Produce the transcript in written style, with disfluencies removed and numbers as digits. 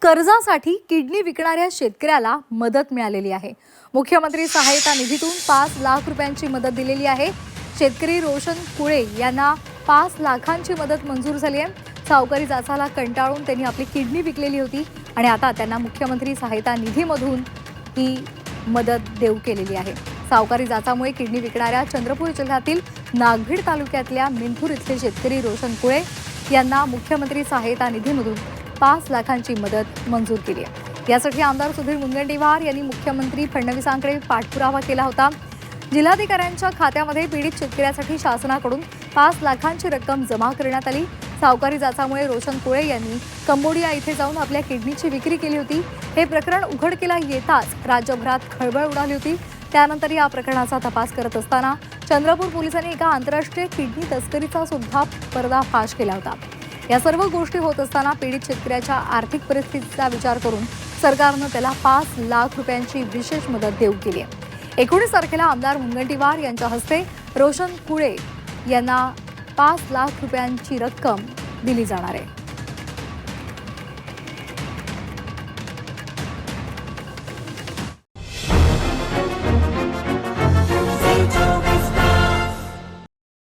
कर्जासाठी किडनी विकणाऱ्या शेतकऱ्याला मदत मिळालेली आहे। मुख्यमंत्री सहायता निधीतून 5 लाख रुपयांची मदत दिलेली आहे। शेतकरी रोशन कुळे यांना 5 लाखांची मदत मंजूर झाली आहे। सावकारी जाचाला कंटाळून त्यांनी आपली किडनी विकलेली होती आणि आता त्यांना मुख्यमंत्री सहायता निधीमधून ही मदत देऊ केलेली आहे। सावकारी जाचामुळे किडनी विकणाऱ्या चंद्रपूर जिल्ह्यातील नागभीड तालुक्यातल्या मिंथूर इथले शेतकरी रोशन कुळे यांना मुख्यमंत्री सहायता निधीमधून 5 लाखांची मदत मंजूर केली आहे। यासाठी आमदार सुधीर मुनगंटीवार यांनी मुख्यमंत्री फडणवीसांकडे पाठपुरावा केला होता। जिल्हाधिकाऱ्यांच्या खात्यामध्ये पीडित शेतकऱ्यासाठी शासनाकडून 5 लाखांची रक्कम जमा करण्यात आली। सावकारी जाचामुळे रोशन कुळे यांनी कंबोडिया इथे जाऊन आपल्या किडनीची विक्री केली होती। हे प्रकरण उघडकीला येताच राज्यभरात खळबळ उडाली होती। त्यानंतर या प्रकरणाचा तपास करत असताना चंद्रपूर पोलिसांनी एका आंतरराष्ट्रीय किडनी तस्करीचा सुद्धा पर्दाफाश केला होता। या सर्व गोष्टी होत असताना पीडित शेतकऱ्याच्या आर्थिक परिस्थितीचा विचार करून सरकारनं त्याला 5 लाख रुपयांची विशेष मदत देऊ केली आहे। 19 तारखेला आमदार मुनगंटीवार यांच्या हस्ते रोशन कुळे यांना 5 लाख रुपयांची रक्कम दिली जाणार आहे।